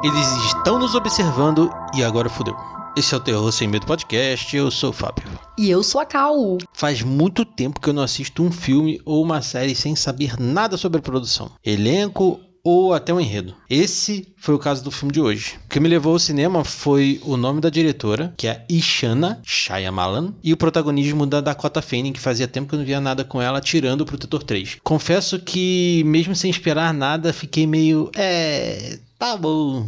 Eles estão nos observando e agora fodeu. Esse é o Terror Sem Medo Podcast, eu sou o Fábio. E eu sou a Cal. Faz muito tempo que eu não assisto um filme ou uma série sem saber nada sobre a produção, elenco ou até o enredo. Esse foi o caso do filme de hoje. O que me levou ao cinema foi o nome da diretora, que é Ishana Shyamalan, e o protagonismo da Dakota Fanning, que fazia tempo que eu não via nada com ela, tirando o Protetor 3. Confesso que, mesmo sem esperar nada, fiquei meio... tá bom.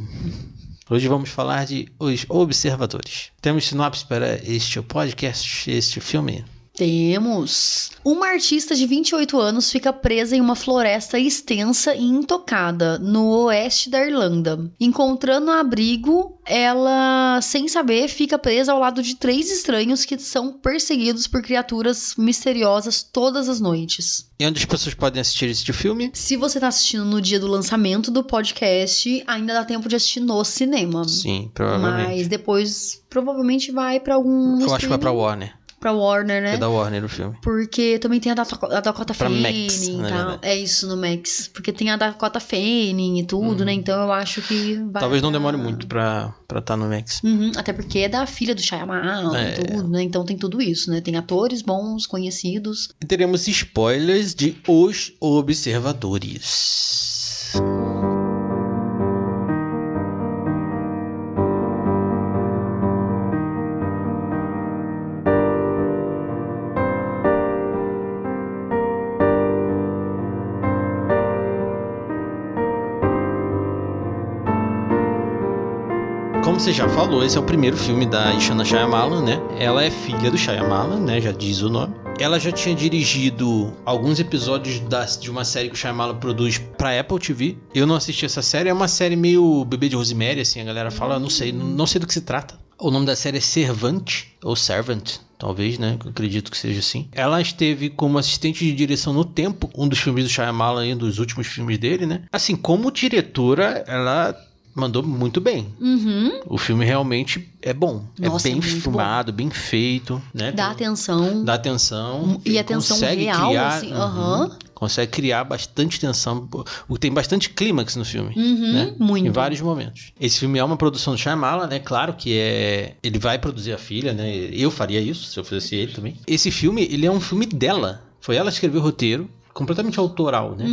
Hoje vamos falar de Os Observadores. Temos sinopse para este podcast, este filme? Temos. Uma artista de 28 anos fica presa em uma floresta extensa e intocada, no oeste da Irlanda. Encontrando abrigo, ela, sem saber, fica presa ao lado de 3 estranhos que são perseguidos por criaturas misteriosas todas as noites. E onde as pessoas podem assistir este filme? Se você tá assistindo no dia do lançamento do podcast, ainda dá tempo de assistir no cinema. Sim, provavelmente. Mas depois, provavelmente vai pra algum... Eu acho que vai pra Warner. Pra Warner, né? É da Warner o filme. Porque também tem a Dakota Fanning Max, e tal. É isso, no Max. Porque tem a Dakota Fanning e tudo, né? Então eu acho que vai... Talvez não demore muito pra tá no Max. Até porque é da filha do Shyamalan e tudo, né? Então tem tudo isso, né? Tem atores bons, conhecidos. E teremos spoilers de Os Observadores. Como você já falou, esse é o primeiro filme da Ishana Shyamalan, né? Ela é filha do Shyamalan, né? Já diz o nome. Ela já tinha dirigido alguns episódios de uma série que o Shyamalan produz pra Apple TV. Eu não assisti essa série, é uma série meio Bebê de Rosemary, assim, a galera fala, não sei do que se trata. O nome da série é Servant, ou Servant, talvez, né? Eu acredito que seja assim. Ela esteve como assistente de direção no Tempo, um dos filmes do Shyamalan, um dos últimos filmes dele, né? Assim, como diretora, ela... mandou muito bem. O filme realmente é bom. Nossa, é bem filmado, bom. Bem feito, né? Dá atenção. Dá atenção. E atenção real, criar, assim. Consegue criar bastante tensão. Tem bastante clímax no filme. Né? Muito. Em vários momentos. Esse filme é uma produção do Shyamalan, né? Claro que ele vai produzir a filha, né? Eu faria isso, se eu fizesse ele também. Esse filme, ele é um filme dela. Foi ela que escreveu o roteiro. Completamente autoral, né?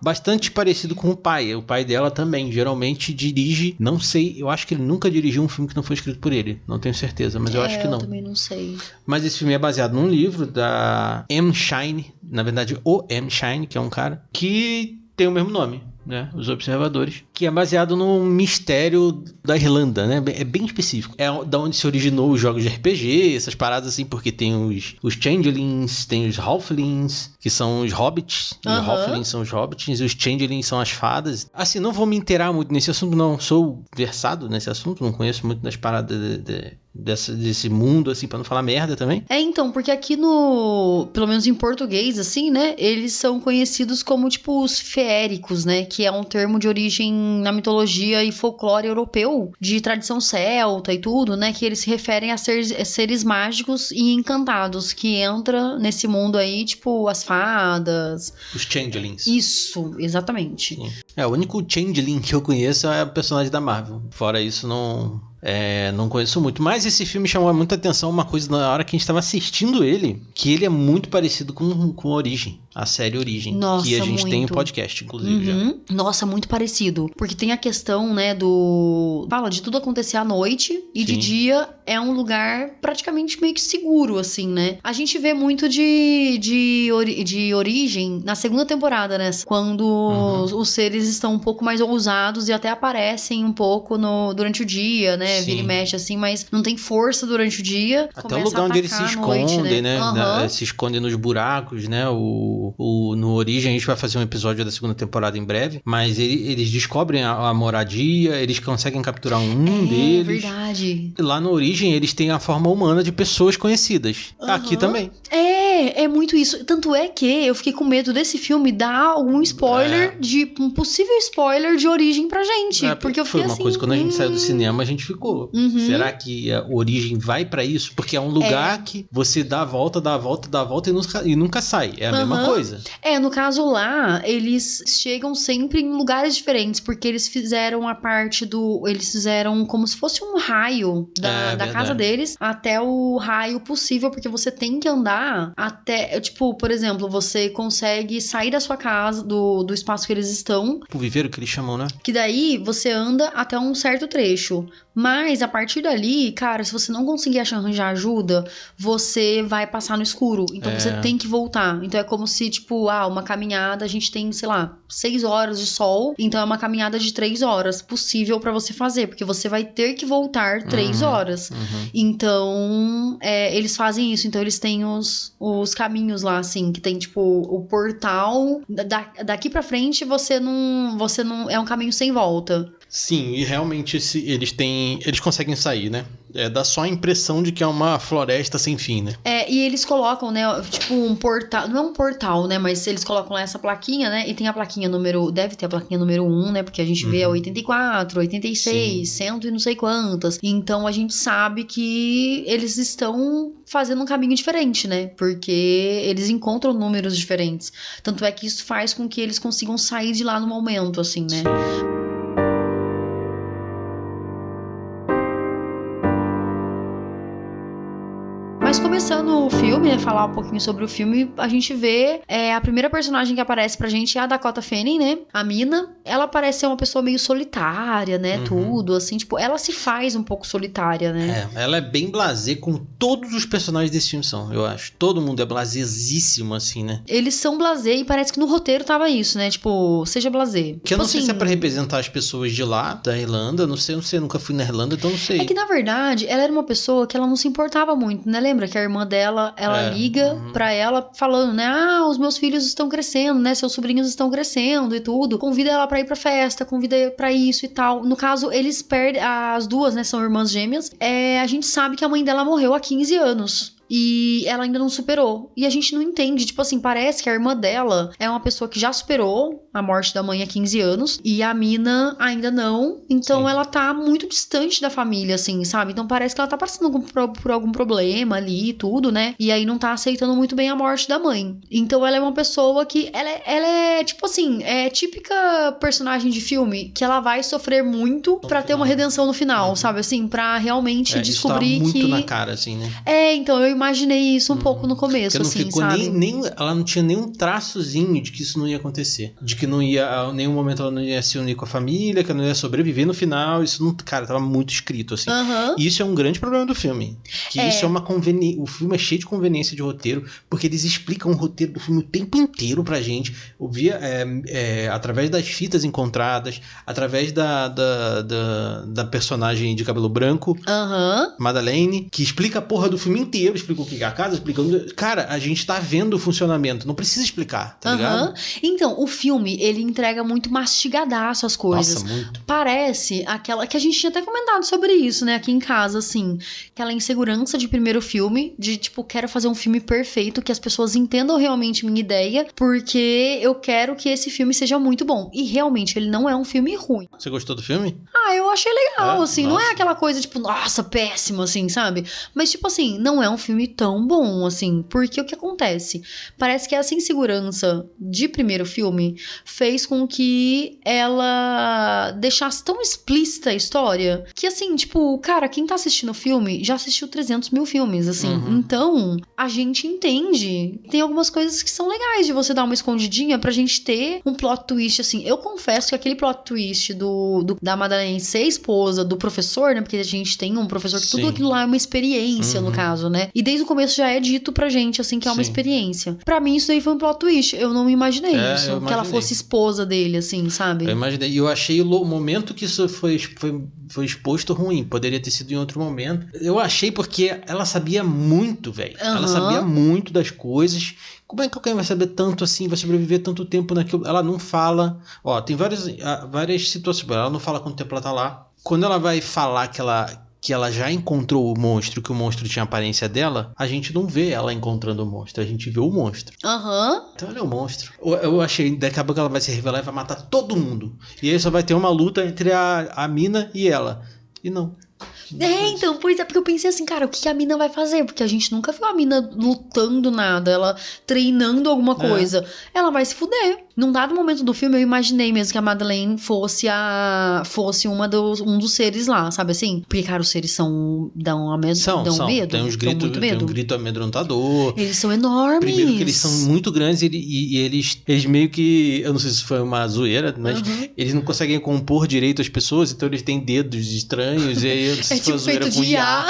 Bastante parecido com o pai. O pai dela também, geralmente dirige... Não sei, eu acho que ele nunca dirigiu um filme que não foi escrito por ele. Não tenho certeza, mas eu acho que não. Eu também não sei. Mas esse filme é baseado num livro da M. Shine. Na verdade, o M. Shine, que é um cara que tem o mesmo nome, né? Os Observadores. Que é baseado num mistério da Irlanda, né? É bem específico. É da onde se originou os jogos de RPG, essas paradas assim, porque tem os Changelings, tem os Halflings, que são os Hobbits. Os Halflings são os Hobbits e os Changelings são as fadas. Assim, não vou me inteirar muito nesse assunto, não sou versado nesse assunto, não conheço muito das paradas desse mundo, assim, pra não falar merda também. Então, porque aqui pelo menos em português, assim, né, eles são conhecidos como, tipo, os feéricos, né, que é um termo de origem na mitologia e folclore europeu, de tradição celta e tudo, né, que eles se referem a seres mágicos e encantados, que entra nesse mundo aí, tipo, as fadas. Os Changelings. Isso, exatamente. Sim. O único Changeling que eu conheço é o personagem da Marvel. Fora isso, não conheço muito. Mas esse filme chamou muita atenção uma coisa na hora que a gente estava assistindo ele, que ele é muito parecido com Origem, a série Origem. Nossa, que a gente muito. tem um podcast, inclusive, já. Nossa, muito parecido. Porque tem a questão, né, fala de tudo acontecer à noite e Sim. de dia é um lugar praticamente meio que seguro, assim, né? A gente vê muito de Origem na segunda temporada, né? Quando os seres estão um pouco mais ousados e até aparecem um pouco durante o dia, né? Sim. Vira e mexe assim, mas não tem força durante o dia. Até o lugar onde eles se escondem, né? Se escondem nos buracos, né? No Origem, a gente vai fazer um episódio da segunda temporada em breve, mas eles descobrem a moradia, eles conseguem capturar um deles. Verdade. Lá no Origem, eles têm a forma humana de pessoas conhecidas. Aqui também. É muito isso. Tanto é que eu fiquei com medo desse filme dar algum spoiler, um possível spoiler de Origem pra gente. Porque eu fiquei foi uma coisa, quando a gente saiu do cinema, a gente ficou. Será que a Origem vai pra isso? Porque é um lugar que você dá a volta e nunca sai. É a mesma coisa. No caso lá, eles chegam sempre em lugares diferentes, porque eles fizeram a parte eles fizeram como se fosse um raio da casa deles até o raio possível, porque você tem que andar até, tipo, por exemplo, você consegue sair da sua casa, do espaço que eles estão. O viveiro que eles chamam, né? Que daí você anda até um certo trecho. Mas a partir dali, cara, se você não conseguir arranjar ajuda, você vai passar no escuro. Então você tem que voltar. Então é como se, tipo, uma caminhada, a gente tem, sei lá, 6 horas de sol. Então é uma caminhada de 3 horas possível pra você fazer, porque você vai ter que voltar 3 horas. Então, eles fazem isso. Então eles têm os caminhos lá, assim, que tem, tipo, o portal. Daqui pra frente você não. É um caminho sem volta. Sim, e realmente eles conseguem sair, né? Dá só a impressão de que é uma floresta sem fim, né? E eles colocam, né, tipo um portal, não é um portal, né, mas eles colocam lá essa plaquinha, né, e tem a plaquinha deve ter a plaquinha número 1, né, porque a gente vê a 84, 86, 100 e não sei quantas. Então a gente sabe que eles estão fazendo um caminho diferente, né, porque eles encontram números diferentes. Tanto é que isso faz com que eles consigam sair de lá no momento, assim, né? Sim. Mas começando o filme, né, falar um pouquinho sobre o filme, a gente vê a primeira personagem que aparece pra gente é a Dakota Fanning, né, a Mina. Ela parece ser uma pessoa meio solitária, né, tudo, assim, tipo, ela se faz um pouco solitária, né. Ela é bem blasé, como todos os personagens desse filme são, eu acho. Todo mundo é blasezíssimo, assim, né. Eles são blasé e parece que no roteiro tava isso, né, tipo, seja blasé. Que eu não sei se é pra representar as pessoas de lá, da Irlanda, não sei, nunca fui na Irlanda, então não sei. É que, na verdade, ela era uma pessoa que ela não se importava muito, né, lembra que a irmã dela, ela liga pra ela falando, né, os meus filhos estão crescendo, né, seus sobrinhos estão crescendo e tudo, convida ela pra ir pra festa, convida pra isso e tal. No caso, eles perdem, as duas, né, são irmãs gêmeas, a gente sabe que a mãe dela morreu há 15 anos. E ela ainda não superou. E a gente não entende. Tipo assim, parece que a irmã dela é uma pessoa que já superou a morte da mãe há 15 anos. E a Mina ainda não. Então ela tá muito distante da família, assim, sabe? Então parece que ela tá passando por algum problema ali e tudo, né? E aí não tá aceitando muito bem a morte da mãe. Então ela é uma pessoa que... Ela é tipo assim, é típica personagem de filme que ela vai sofrer muito pra ter uma redenção no final, sabe? Assim, pra realmente descobrir isso tá muito que... na cara, assim, né? Então eu imaginei isso um pouco no começo, não assim, ficou sabe? Ela não tinha nenhum traçozinho de que isso não ia acontecer. De que não ia, em nenhum momento ela não ia se unir com a família, que ela não ia sobreviver no final. Isso não, cara, tava muito escrito, assim. E isso é um grande problema do filme. Que isso é uma conveniência. O filme é cheio de conveniência de roteiro, porque eles explicam o roteiro do filme o tempo inteiro pra gente. Eu via através das fitas encontradas, através da personagem de cabelo branco, Madeleine, que explica a porra do filme inteiro, explica o que é a casa, explica... Cara, a gente tá vendo o funcionamento, não precisa explicar, tá ligado? Então, o filme, ele entrega muito mastigadaço as coisas. Nossa, muito. Parece aquela que a gente tinha até comentado sobre isso, né, aqui em casa, assim, aquela insegurança de primeiro filme, de tipo, quero fazer um filme perfeito, que as pessoas entendam realmente minha ideia, porque eu quero que esse filme seja muito bom. E realmente, ele não é um filme ruim. Você gostou do filme? Eu achei legal, assim, não é aquela coisa, tipo, nossa, péssimo, assim, sabe? Mas, tipo assim, não é um filme tão bom, assim, porque o que acontece? Parece que essa insegurança de primeiro filme fez com que ela deixasse tão explícita a história, que assim, tipo, cara, quem tá assistindo o filme já assistiu 300 mil filmes, assim, então a gente entende, tem algumas coisas que são legais de você dar uma escondidinha pra gente ter um plot twist, assim. Eu confesso que aquele plot twist da Madeleine ser esposa do professor, né, porque a gente tem um professor que tudo aquilo lá é uma experiência, no caso, né, e desde o começo já é dito pra gente, assim, que é uma experiência. Pra mim, isso daí foi um plot twist. Eu não imaginei isso. Que ela fosse esposa dele, assim, sabe? Eu imaginei. E eu achei o momento que isso foi exposto ruim. Poderia ter sido em outro momento. Eu achei porque ela sabia muito, velho. Ela sabia muito das coisas. Como é que alguém vai saber tanto assim, vai sobreviver tanto tempo naquilo? Ela não fala. Ó, tem várias situações. Ela não fala quanto tempo ela tá lá. Quando ela vai falar que ela que ela já encontrou o monstro, que o monstro tinha a aparência dela, a gente não vê ela encontrando o monstro, a gente vê o monstro. Então ela é o monstro. Eu achei, daqui a pouco ela vai se revelar e vai matar todo mundo. E aí só vai ter uma luta entre a mina e ela. E não. Então, pois é, porque eu pensei assim, cara, o que a mina vai fazer? Porque a gente nunca viu a mina lutando nada, ela treinando alguma coisa. Ela vai se fuder. Num dado momento do filme, eu imaginei mesmo que a Madeleine fosse um dos seres lá, sabe assim? Porque, cara, os seres dão medo. Tem uns gritos, tem um grito amedrontador. Eles são enormes. Primeiro que eles são muito grandes e eles meio que, eu não sei se foi uma zoeira, mas eles não conseguem compor direito as pessoas, então eles têm dedos estranhos, e aí eu não sei se foi uma zoeira com IA.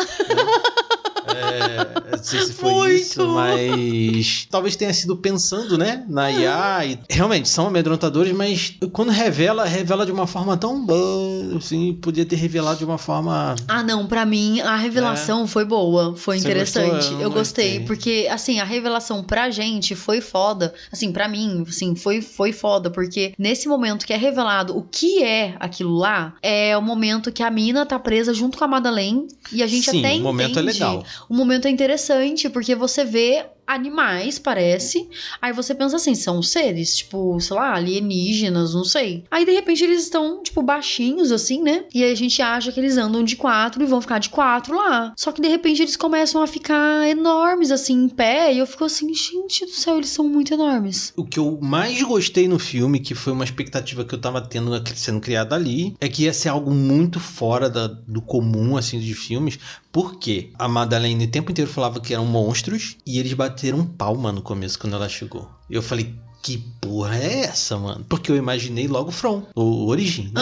Não sei se foi isso, mas talvez tenha sido pensando, né, na IA. E realmente são amedrontadores, mas quando revela de uma forma tão boa, assim, podia ter revelado de uma forma... Não, pra mim a revelação foi boa, foi interessante. Gostou? Eu gostei, porque assim, a revelação pra gente foi foda, assim, pra mim, assim, foi foda, porque nesse momento que é revelado o que é aquilo lá, é o momento que a mina tá presa junto com a Madeleine, e a gente até entende. O momento é legal. O momento é interessante, porque você vê animais, parece. Aí você pensa assim, são seres, tipo, sei lá, alienígenas, não sei. Aí, de repente, eles estão, tipo, baixinhos, assim, né? E aí a gente acha que eles andam de 4 e vão ficar de 4 lá. Só que, de repente, eles começam a ficar enormes, assim, em pé. E eu fico assim, gente do céu, eles são muito enormes. O que eu mais gostei no filme, que foi uma expectativa que eu tava tendo, sendo criada ali, é que ia ser algo muito fora do comum, assim, de filmes. Porque a Madeleine o tempo inteiro falava que eram monstros e eles bateram palma no começo quando ela chegou. Eu falei, que porra é essa, mano? Porque eu imaginei logo From, o Origem, né?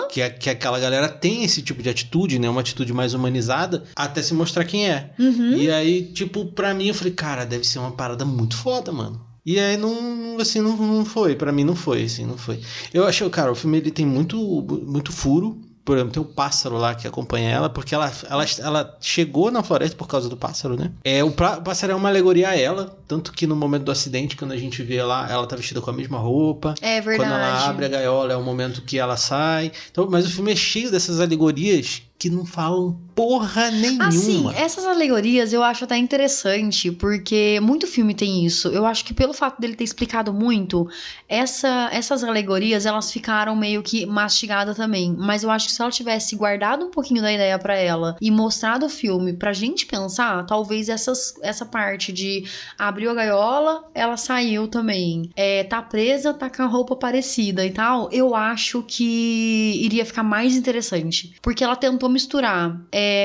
Que aquela galera tem esse tipo de atitude, né? Uma atitude mais humanizada até se mostrar quem é. E aí, tipo, pra mim eu falei, cara, deve ser uma parada muito foda, mano. E aí não foi, pra mim não foi, assim, não foi. Eu achei, cara, o filme ele tem muito furo. Por exemplo, tem o pássaro lá que acompanha ela, porque ela chegou na floresta por causa do pássaro, né? O pássaro é uma alegoria a ela, tanto que no momento do acidente, quando a gente vê lá, ela tá vestida com a mesma roupa. É verdade. Quando ela abre a gaiola, é o momento que ela sai. Então, mas o filme é cheio dessas alegorias que não falam porra nenhuma. Assim, essas alegorias eu acho até interessante, porque muito filme tem isso. Eu acho que pelo fato dele ter explicado muito, essas alegorias, elas ficaram meio que mastigadas também. Mas eu acho que se ela tivesse guardado um pouquinho da ideia pra ela e mostrado o filme pra gente pensar, talvez essa parte de abriu a gaiola, ela saiu também. Tá presa, tá com a roupa parecida e tal, eu acho que iria ficar mais interessante. Porque ela tentou misturar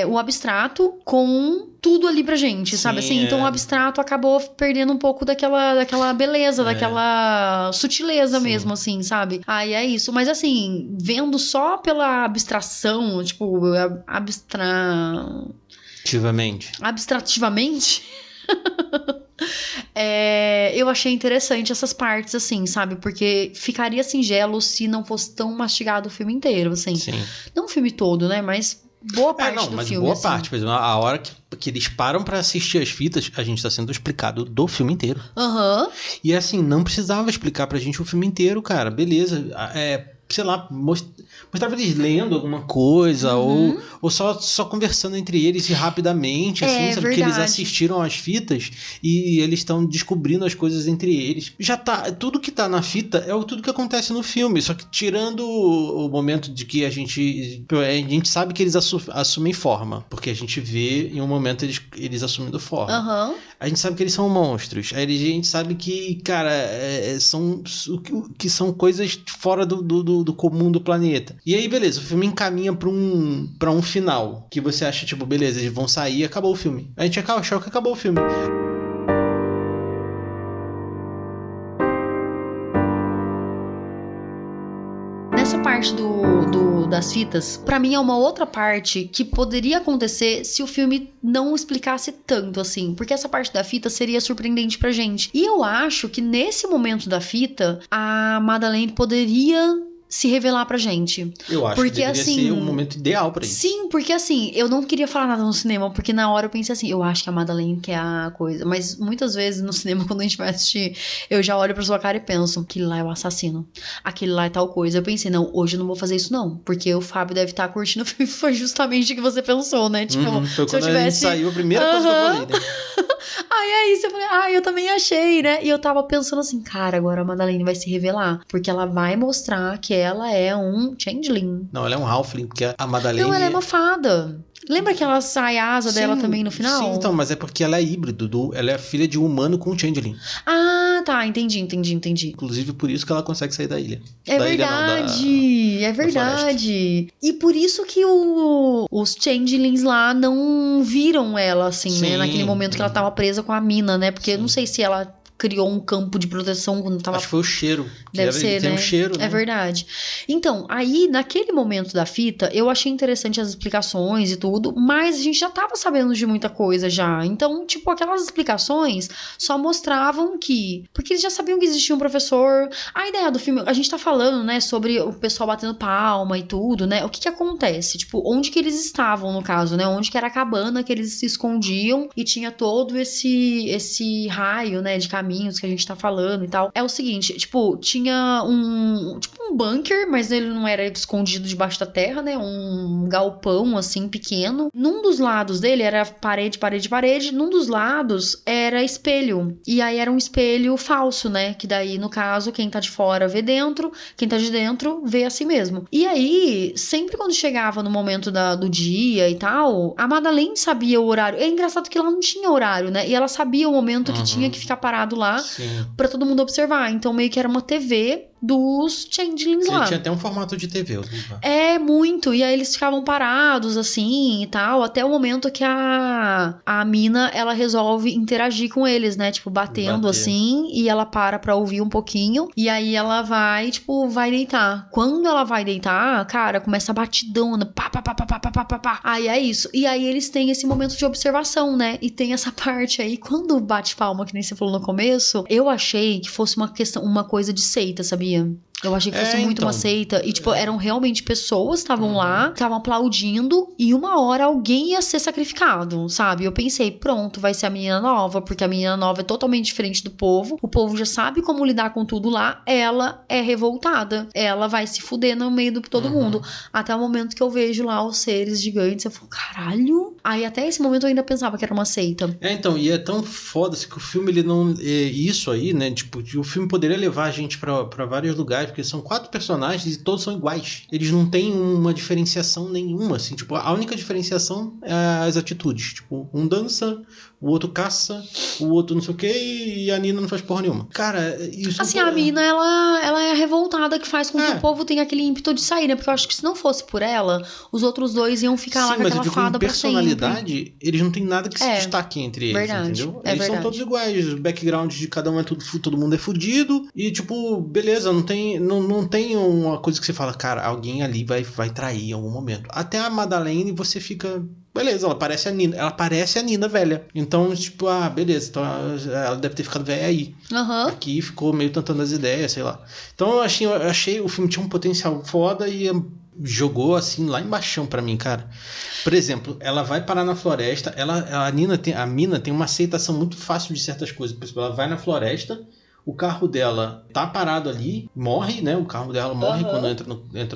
o abstrato com tudo ali pra gente, sabe assim? Então o abstrato acabou perdendo um pouco daquela beleza, daquela sutileza mesmo, assim, sabe? Aí é isso. Mas assim, vendo só pela abstração, tipo, abstrativamente... eu achei interessante essas partes, assim, sabe? Porque ficaria singelo se não fosse tão mastigado o filme inteiro, assim. Sim. Não o filme todo, né? Mas boa parte do filme. Boa parte, por exemplo, a hora que eles param pra assistir as fitas, a gente tá sendo explicado do filme inteiro. E assim, não precisava explicar pra gente o filme inteiro, cara. Beleza. Sei lá, mostrava eles lendo alguma coisa, ou só conversando entre eles rapidamente, assim, sabe? Porque eles assistiram as fitas e eles estão descobrindo as coisas entre eles. Já tá, tudo que tá na fita é tudo que acontece no filme, só que tirando o momento de que a gente sabe que eles assumem forma, porque a gente vê em um momento eles assumindo forma. A gente sabe que eles são monstros, aí a gente sabe que, cara, são coisas fora do comum do planeta. E aí, beleza, o filme encaminha pra um final, que você acha, tipo, beleza, eles vão sair e acabou o filme. A gente achou que acabou o filme. Nessa parte das fitas, pra mim é uma outra parte que poderia acontecer se o filme não explicasse tanto, assim, porque essa parte da fita seria surpreendente pra gente. E eu acho que nesse momento da fita, a Madeleine poderia se revelar pra gente. Eu acho porque, que deveria assim, ser o momento ideal pra isso. Sim, porque assim, eu não queria falar nada no cinema, porque na hora eu pensei assim, eu acho que a Madeleine quer a coisa. Mas muitas vezes no cinema, quando a gente vai assistir, eu já olho pra sua cara e penso, aquele lá é o assassino, aquele lá é tal coisa. Eu pensei, não, hoje eu não vou fazer isso não, porque o Fábio deve estar curtindo o filme, foi justamente o que você pensou, né? Tipo, Foi se eu quando a tivesse... gente saiu, a primeira coisa que eu falei, né? Aí você falou, eu também achei, né? E eu tava pensando assim, cara, agora a Madeleine vai se revelar, porque ela vai mostrar que ela é um changeling. Não, ela é um halfling, porque a Madeleine... Não, ela é uma fada. Lembra que ela sai a asa dela também no final? Sim, então, mas é porque ela é híbrido, ela é filha de um humano com um changeling. Ah, tá, entendi. Inclusive, por isso que ela consegue sair da ilha. É da verdade, ilha, não, é verdade. E por isso que os changelings lá não viram ela, assim, Sim. né? Naquele momento que ela tava presa com a mina, né? Porque eu não Sim. sei se ela criou um campo de proteção quando tava... Acho que foi o cheiro. Deve ser, ele tem né? um cheiro, né? É verdade. Então, aí, naquele momento da fita, eu achei interessante as explicações e tudo, mas a gente já tava sabendo de muita coisa já. Então, tipo, aquelas explicações só mostravam que... Porque eles já sabiam que existia um professor. A ideia do filme, a gente tá falando, né, sobre o pessoal batendo palma e tudo, né? O que acontece? Tipo, onde que eles estavam, no caso, né? Onde que era a cabana que eles se escondiam e tinha todo esse raio, né, de caminhos que a gente tá falando e tal. É o seguinte, tipo, tinha um bunker, mas ele não era escondido debaixo da terra, né? Um galpão, assim, pequeno. Num dos lados dele era parede. Num dos lados era espelho. E aí era um espelho falso, né? Que daí, no caso, quem tá de fora vê dentro, quem tá de dentro vê a si mesmo. E aí, sempre quando chegava no momento do dia e tal, a Madeleine sabia o horário. É engraçado que ela não tinha horário, né? E ela sabia o momento que tinha que ficar parado lá. Sim. Pra todo mundo observar. Então, meio que era uma TV dos changelings lá. Tinha até um formato de TV. É, muito. E aí eles ficavam parados, assim, e tal, até o momento que a mina, ela resolve interagir com eles, né? Tipo, batendo assim, e ela pra ouvir um pouquinho, e aí ela vai, tipo, vai deitar. Quando ela vai deitar, cara, começa a batidona, pá. Aí é isso. E aí eles têm esse momento de observação, né? E tem essa parte aí, quando bate palma, que nem você falou no começo, eu achei que fosse uma coisa de seita, sabia? Eu achei que fosse muito uma seita. E, tipo, eram realmente pessoas que estavam lá, estavam aplaudindo, e uma hora alguém ia ser sacrificado, sabe? Eu pensei, pronto, vai ser a menina nova, porque a menina nova é totalmente diferente do povo. O povo já sabe como lidar com tudo lá. Ela é revoltada. Ela vai se fuder no meio de todo mundo. Até o momento que eu vejo lá os seres gigantes, eu falo, caralho. Aí até esse momento eu ainda pensava que era uma seita. Então, e é tão foda que o filme, ele não... Isso aí, né? Tipo, o filme poderia levar a gente pra vários lugares, porque são 4 personagens e todos são iguais. Eles não têm uma diferenciação nenhuma, assim. Tipo, a única diferenciação é as atitudes. Tipo, um dança, o outro caça, o outro não sei o que, e a Nina não faz porra nenhuma. Cara, isso... Assim, a mina, ela é a revoltada que faz com que o povo tenha aquele ímpeto de sair, né? Porque eu acho que se não fosse por ela, os outros dois iam ficar lá com aquela fada pra sempre. Personalidade, eles não tem nada que se destaque entre eles, entendeu? Eles são todos iguais. O background de cada um é todo mundo é fudido. E, tipo, beleza, não tem uma coisa que você fala, cara, alguém ali vai trair em algum momento. Até a Madeleine, você fica... Beleza, ela parece a Nina velha. Então, tipo, beleza. Então ela deve ter ficado velha aí. Aqui ficou meio tentando as ideias, sei lá. Então eu achei o filme tinha um potencial foda e jogou assim lá embaixo pra mim, cara. Por exemplo, ela vai parar na floresta. A mina tem uma aceitação muito fácil de certas coisas. Por exemplo, ela vai na floresta. O carro dela tá parado ali, morre, né? O carro dela morre quando entra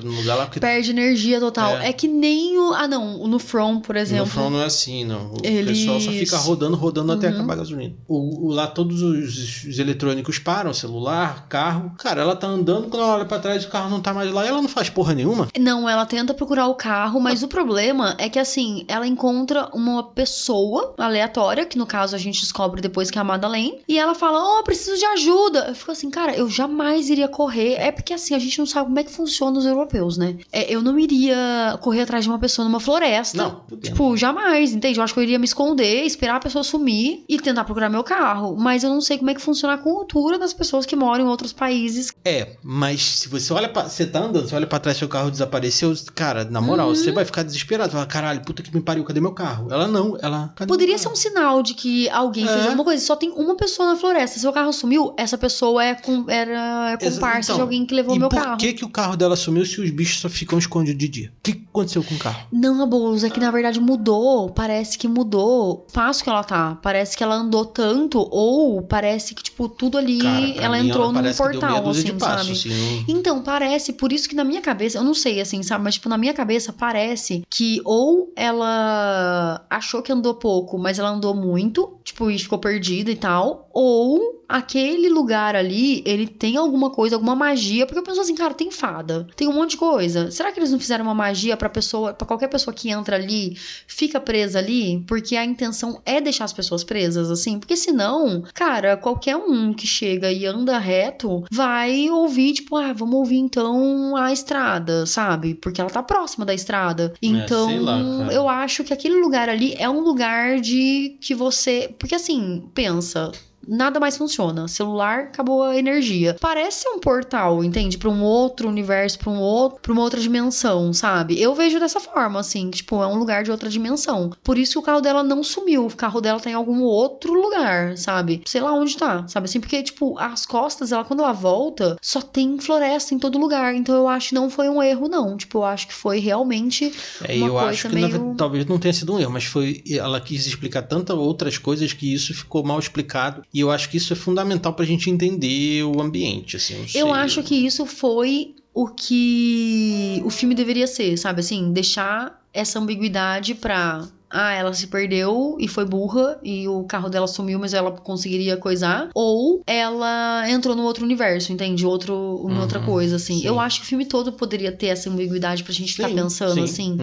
no lugar lá. Porque... perde energia total. É que nem no From, por exemplo. No From não é assim, não. O pessoal só fica rodando até acabar a gasolina. Lá todos os eletrônicos param, celular, carro. Cara, ela tá andando, quando ela olha pra trás, o carro não tá mais lá e ela não faz porra nenhuma. Não, ela tenta procurar o carro, mas o problema é que, assim, ela encontra uma pessoa aleatória, que no caso a gente descobre depois que é a Madeleine, e ela fala, preciso de ajuda. Eu fico assim, cara, eu jamais iria correr. É porque assim, a gente não sabe como é que funciona os europeus, né? Eu não iria correr atrás de uma pessoa numa floresta. Não. Tipo, jamais, entende? Eu acho que eu iria me esconder, esperar a pessoa sumir e tentar procurar meu carro. Mas eu não sei como é que funciona a cultura das pessoas que moram em outros países. Mas se você olha você tá andando, você olha pra trás, seu carro desapareceu, cara, na moral, você vai ficar desesperado. Fala, caralho, puta que me pariu, cadê meu carro? Ela não, poderia ser um sinal de que alguém fez alguma coisa. Só tem uma pessoa na floresta. Seu carro sumiu, é essa pessoa era comparsa de alguém que levou meu carro. E por que o carro dela sumiu se os bichos só ficam escondidos de dia? O que aconteceu com o carro? Não, Bolos, é que na verdade mudou. Parece que mudou o passo que ela tá. Parece que ela andou tanto, ou parece que, tipo, tudo ali, Cara, ela entrou num portal, assim, de passo, sabe? Assim, Então, parece, por isso que na minha cabeça, eu não sei, assim, sabe? Mas, tipo, na minha cabeça parece que ou ela achou que andou pouco, mas ela andou muito, tipo, e ficou perdida e tal, ou aquele lugar ali, ele tem alguma coisa, alguma magia, porque eu penso assim, cara, tem fada, tem um monte de coisa. Será que eles não fizeram uma magia pra qualquer pessoa que entra ali, fica presa ali? Porque a intenção é deixar as pessoas presas, assim, porque senão, cara, qualquer um que chega e anda reto, vai ouvir, tipo, vamos ouvir então a estrada, sabe? Porque ela tá próxima da estrada. Então, sei lá, cara. eu acho que aquele lugar ali é um lugar de que você... Porque assim, pensa... Nada mais funciona. Celular, acabou a energia. Parece um portal, entende? Pra um outro universo, pra uma outra dimensão, sabe? Eu vejo dessa forma, assim, que, tipo, é um lugar de outra dimensão. Por isso que o carro dela não sumiu. O carro dela tá em algum outro lugar, sabe? Sei lá onde tá, sabe? Assim, porque, tipo, as costas, quando ela volta, só tem floresta em todo lugar. Então eu acho que não foi um erro, não. Tipo, eu acho que foi realmente uma coisa acho que meio... talvez não tenha sido um erro, mas ela quis explicar tantas outras coisas que isso ficou mal explicado. E eu acho que isso é fundamental pra gente entender o ambiente, assim, não sei. Eu acho que isso foi o que o filme deveria ser, sabe? Assim, deixar essa ambiguidade pra... ela se perdeu e foi burra e o carro dela sumiu, mas ela conseguiria coisar. Ou ela entrou no outro universo, entende? Outra coisa, assim. Sim. Eu acho que o filme todo poderia ter essa ambiguidade pra gente ficar pensando, assim.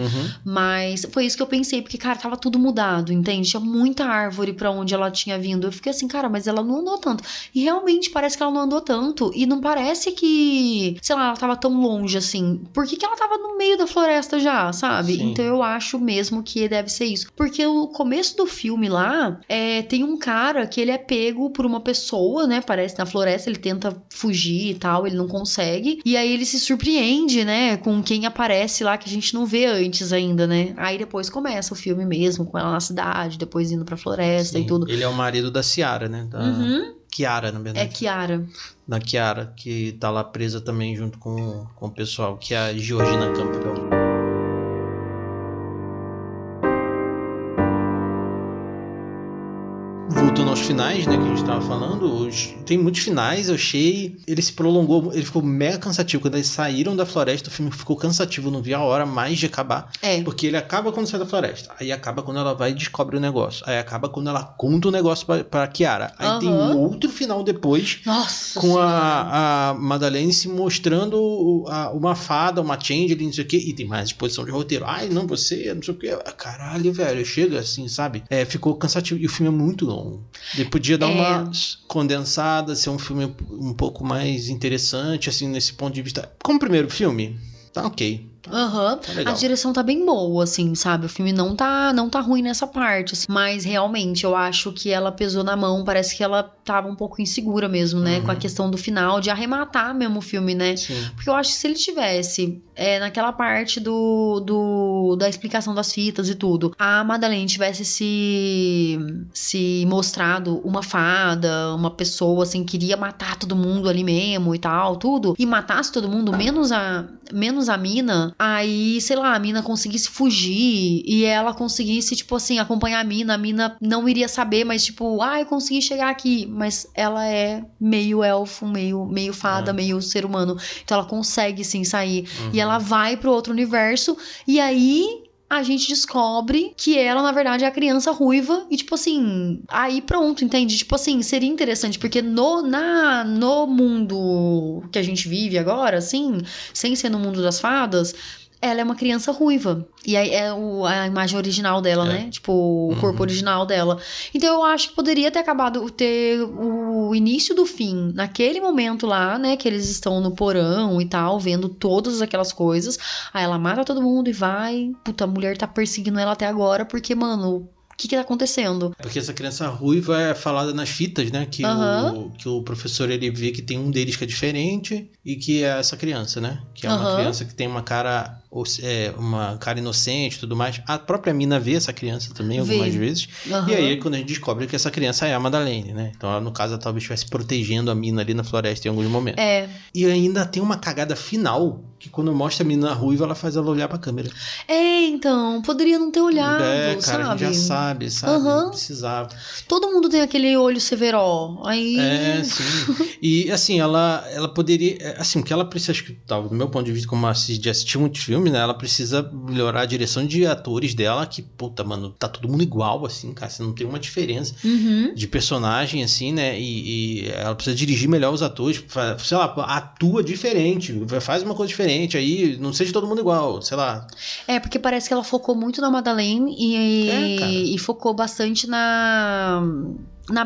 Mas foi isso que eu pensei, porque, cara, tava tudo mudado, entende? Tinha muita árvore pra onde ela tinha vindo. Eu fiquei assim, cara, mas ela não andou tanto. E realmente parece que ela não andou tanto. E não parece que, sei lá, ela tava tão longe, assim. Por que ela tava no meio da floresta já, sabe? Sim. Então eu acho mesmo que deve ser isso. Porque o começo do filme lá, tem um cara que ele é pego por uma pessoa, né? Parece na floresta, ele tenta fugir e tal, ele não consegue. E aí ele se surpreende, né? Com quem aparece lá que a gente não vê antes ainda, né? Aí depois começa o filme mesmo, com ela na cidade, depois indo pra floresta e tudo. Ele é o marido da Ciara, né? Kiara, na verdade. É Kiara. Da Kiara, que tá lá presa também junto com o pessoal, que é a Georgina Campbell. Voltando aos finais, né, que a gente tava falando, tem muitos finais, eu achei, ele se prolongou, ele ficou mega cansativo, quando eles saíram da floresta, o filme ficou cansativo, não vi a hora mais de acabar, porque ele acaba quando sai da floresta, aí acaba quando ela vai e descobre o negócio, aí acaba quando ela conta o negócio pra Kiara, aí tem um outro final depois, com a Madeleine se mostrando uma fada, uma changeling, não sei o que, e tem mais exposição de roteiro, não sei o que, caralho, velho, chega assim, sabe, ficou cansativo, e o filme é muito longo. Ele podia dar uma condensada, ser um filme um pouco mais interessante, assim, nesse ponto de vista. Como primeiro filme, tá ok. Tá A direção tá bem boa, assim, sabe? O filme não tá ruim nessa parte, assim. Mas realmente eu acho que ela pesou na mão, parece que ela tava um pouco insegura mesmo, né? Com a questão do final, de arrematar mesmo o filme, né? Sim. Porque eu acho que se ele tivesse naquela parte da explicação das fitas e tudo, a Madeleine tivesse se mostrado uma fada, uma pessoa assim, queria matar todo mundo ali mesmo e tal, tudo, e matasse todo mundo, menos a mina, aí, sei lá, a mina conseguisse fugir e ela conseguisse, tipo assim, acompanhar a mina não iria saber, mas tipo, eu consegui chegar aqui, mas ela é meio elfo, meio fada, meio ser humano, então ela consegue sim sair, e ela vai pro outro universo, e aí a gente descobre que ela, na verdade, é a criança ruiva. E, tipo assim, aí pronto, entende? Tipo assim, seria interessante, porque no mundo que a gente vive agora, assim, sem ser no mundo das fadas, ela é uma criança ruiva. E aí é a imagem original dela, né? Tipo, o corpo original dela. Então eu acho que poderia ter ter o início do fim naquele momento lá, né? Que eles estão no porão e tal, vendo todas aquelas coisas. Aí ela mata todo mundo e vai. Puta, a mulher tá perseguindo ela até agora, porque, mano, que tá acontecendo. Porque essa criança ruiva é falada nas fitas, né? Que, que o professor, ele vê que tem um deles que é diferente e que é essa criança, né? Que é uma criança que tem uma cara inocente e tudo mais. A própria mina vê essa criança também algumas vezes. E aí, quando a gente descobre que essa criança é a Madeleine, né? Então, ela, no caso, ela talvez estivesse protegendo a mina ali na floresta em alguns momentos. E ainda tem uma cagada final, que quando mostra a menina ruiva, ela faz ela olhar pra câmera. Então, poderia não ter olhado, cara, sabe? A gente já sabe, não precisava. Todo mundo tem aquele olho severo, aí... Sim. E, assim, ela poderia... Assim, o que ela precisa, acho que, do meu ponto de vista, como de assistir muitos filmes, né? Ela precisa melhorar a direção de atores dela, que, puta, mano, tá todo mundo igual, assim, cara. Você não tem uma diferença de personagem, assim, né? E ela precisa dirigir melhor os atores, sei lá, atua diferente, faz uma coisa diferente, aí não seja todo mundo igual, sei lá. Porque parece que ela focou muito na Madeleine e focou bastante na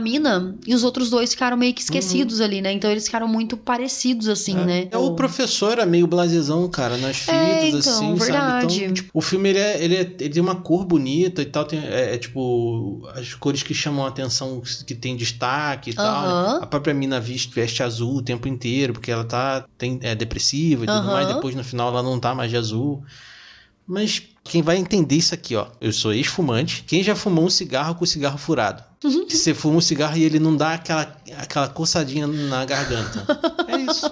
mina, e os outros dois ficaram meio que esquecidos ali, né? Então eles ficaram muito parecidos, assim, né? O professor era meio blasezão, cara, nas fitas, assim, verdade. sabe? Então, tipo, o filme, ele tem uma cor bonita e tal, tem, tipo, as cores que chamam a atenção, que tem destaque e tal, né? A própria mina veste azul o tempo inteiro, porque ela é depressiva e tudo mais, depois no final ela não tá mais de azul. Mas quem vai entender isso aqui, ó, eu sou ex-fumante. Quem já fumou um cigarro com o cigarro furado? Que você fuma um cigarro e ele não dá aquela coçadinha na garganta. É isso.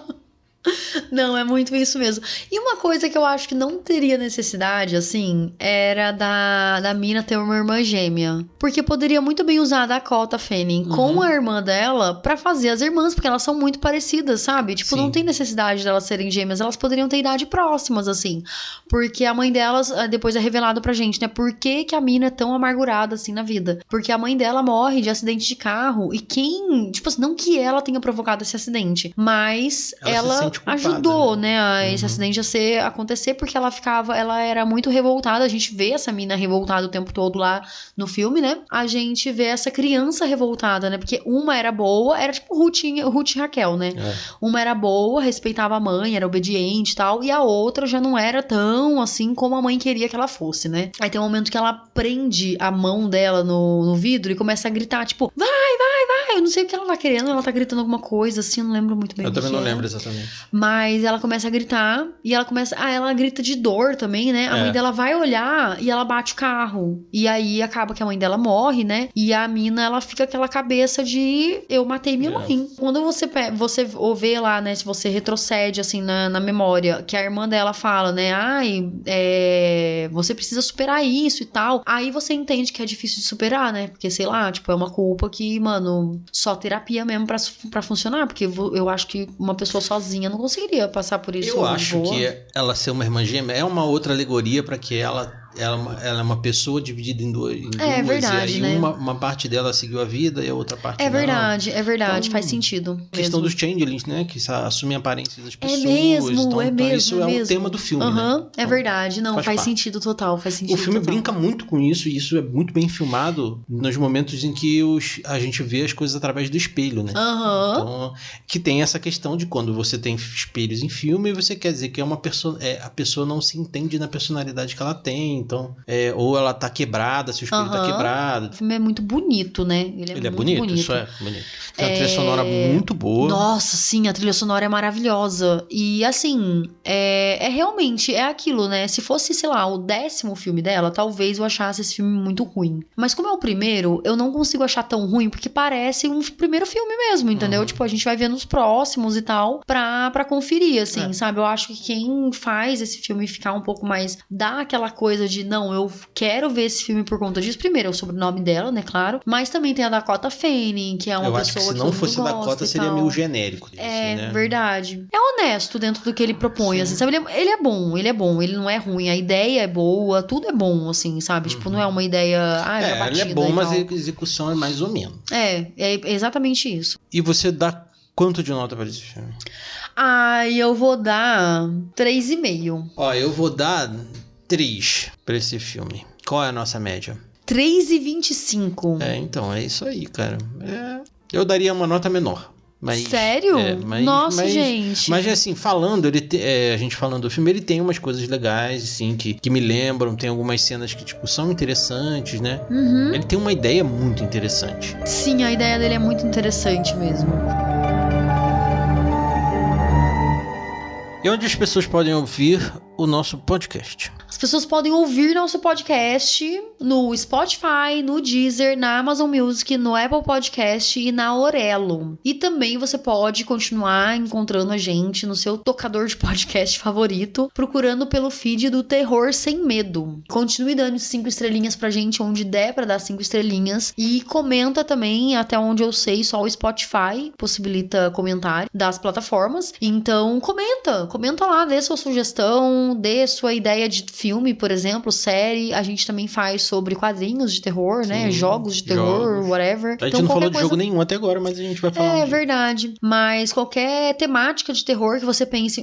Não, é muito isso mesmo. E uma coisa que eu acho que não teria necessidade, assim, era da mina ter uma irmã gêmea. Porque poderia muito bem usar a Dakota Fanning com a irmã dela pra fazer as irmãs, porque elas são muito parecidas, sabe? Tipo, não tem necessidade delas serem gêmeas, elas poderiam ter idade próximas, assim. Porque a mãe delas, depois é revelado pra gente, né? Por que a mina é tão amargurada, assim, na vida? Porque a mãe dela morre de acidente de carro, e tipo assim, não que ela tenha provocado esse acidente, mas ela ajudou, né, esse acidente a acontecer, porque ela era muito revoltada. A gente vê essa mina revoltada o tempo todo lá no filme, né? A gente vê essa criança revoltada, né? Porque uma era boa, era tipo Ruth e Raquel, né? Uma era boa, respeitava a mãe, era obediente e tal, e a outra já não era tão assim como a mãe queria que ela fosse, né? Aí tem um momento que ela prende a mão dela no vidro e começa a gritar, tipo, vai, eu não sei o que ela tá querendo, ela tá gritando alguma coisa assim, eu não lembro muito bem. Eu também não lembro exatamente. Mas ela começa a gritar e ela grita de dor também, né? A mãe dela vai olhar e ela bate o carro. E aí acaba que a mãe dela morre, né? E a mina, ela fica com aquela cabeça de eu matei minha mãe. Quando você vê lá, né? Se você retrocede assim na memória, que a irmã dela fala, né? Você precisa superar isso e tal. Aí você entende que é difícil de superar, né? Porque, sei lá, tipo, é uma culpa que, mano, só terapia mesmo pra funcionar. Porque eu acho que uma pessoa sozinha não conseguiria passar por isso. Eu acho que ela ser uma irmã gêmea é uma outra alegoria para que ela é uma pessoa dividida em duas. É verdade, e aí, né? uma parte dela seguiu a vida e a outra parte é verdade, não. É verdade, faz sentido. Questão dos changelings, né? Que assumem a aparência das pessoas. Isso é o tema do filme, né? É verdade, não, faz sentido total, faz sentido. O filme total. brinca muito com isso, e isso é muito bem filmado nos momentos em que a gente vê as coisas através do espelho, né? Então, que tem essa questão de quando você tem espelhos em filme, você quer dizer que a pessoa não se entende na personalidade que ela tem. Então, ou ela tá quebrada, se o espelho tá quebrado. O filme é muito bonito, né? Ele é bonito, isso é bonito. Tem uma trilha sonora muito boa. Nossa, sim, a trilha sonora é maravilhosa. E assim, realmente é aquilo, né? Se fosse, sei lá, o 10º filme dela, talvez eu achasse esse filme muito ruim. Mas como é o primeiro, eu não consigo achar tão ruim, porque parece um primeiro filme mesmo, entendeu? Tipo, a gente vai ver nos próximos e tal, pra conferir, assim, sabe? Eu acho que quem faz esse filme ficar um pouco mais, dá aquela coisa de, não, eu quero ver esse filme por conta disso. Primeiro, é o sobrenome dela, né, claro. Mas também tem a Dakota Fanning, que é uma pessoa que se não fosse a Dakota, seria meio genérico. Né? Verdade. É honesto dentro do que ele propõe, assim, sabe? Ele é bom, ele não é ruim. A ideia é boa, tudo é bom, assim, sabe? Tipo, não é uma ideia, já batida. Ele é bom, mas a execução é mais ou menos. É exatamente isso. E você dá quanto de nota para esse filme? Eu vou dar 3,5. Eu vou dar 3 pra esse filme. Qual é a nossa média? 3,25. Então, é isso aí, cara. Eu daria uma nota menor. Mas, Sério? Nossa, gente. Mas assim, a gente falando do filme, ele tem umas coisas legais, assim, que me lembram. Tem algumas cenas que, tipo, são interessantes, né? Uhum. Ele tem uma ideia muito interessante. Sim, a ideia dele é muito interessante mesmo. E onde as pessoas podem ouvir o nosso podcast? As pessoas podem ouvir nosso podcast no Spotify, no Deezer, na Amazon Music, no Apple Podcast e na Orelo. E também você pode continuar encontrando a gente no seu tocador de podcast favorito, procurando pelo feed do Terror Sem Medo. Continue dando 5 estrelinhas pra gente onde der pra dar 5 estrelinhas. E comenta também, até onde eu sei, só o Spotify possibilita comentário das plataformas. Então comenta lá, dê sua sugestão, dê sua ideia de filme, por exemplo, série. A gente também faz sobre quadrinhos de terror, né? Sim, jogos de terror, whatever. A gente não falou de jogo nenhum até agora, mas a gente vai falar. É verdade. Mas qualquer temática de terror que você pense,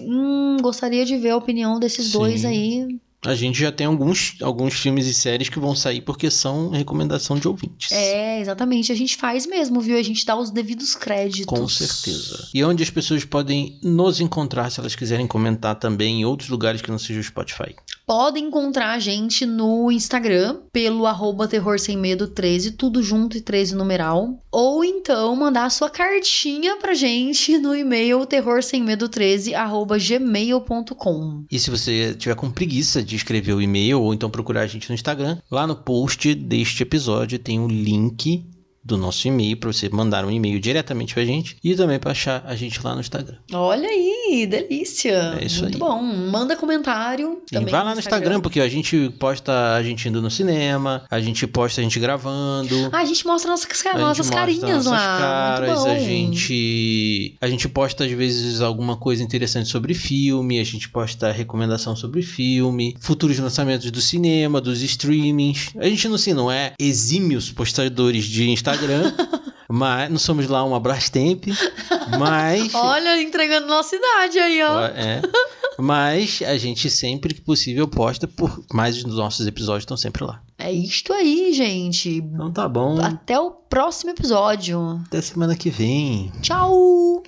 gostaria de ver a opinião desses dois aí. A gente já tem alguns filmes e séries que vão sair porque são recomendação de ouvintes. É, exatamente. A gente faz mesmo, viu? A gente dá os devidos créditos. Com certeza. E onde as pessoas podem nos encontrar se elas quiserem comentar também em outros lugares que não seja o Spotify? Podem encontrar a gente no Instagram pelo @terrorsemmedo13, tudo junto e 13 numeral. Ou então mandar a sua cartinha pra gente no e-mail terrorsemmedo13@gmail.com. E se você tiver com preguiça de escrever o e-mail ou então procurar a gente no Instagram, lá no post deste episódio tem um link do nosso e-mail para você mandar um e-mail diretamente pra gente e também para achar a gente lá no Instagram. Olha aí, delícia. É isso muito aí. bom. Manda comentário. E vai lá no Instagram, porque a gente posta a gente indo no cinema, a gente posta a gente gravando. A gente mostra nossas carinhas nossas lá. caras, muito bom. a gente posta às vezes alguma coisa interessante sobre filme, a gente posta recomendação sobre filme, futuros lançamentos do cinema, dos streamings. A gente não é exímios postadores de Instagram, mas não somos lá uma Brastemp, mas... Olha, entregando nossa idade aí, ó. Mas a gente sempre que possível posta, mas os nossos episódios estão sempre lá. É isto aí, gente. Então tá bom. Até o próximo episódio. Até semana que vem. Tchau!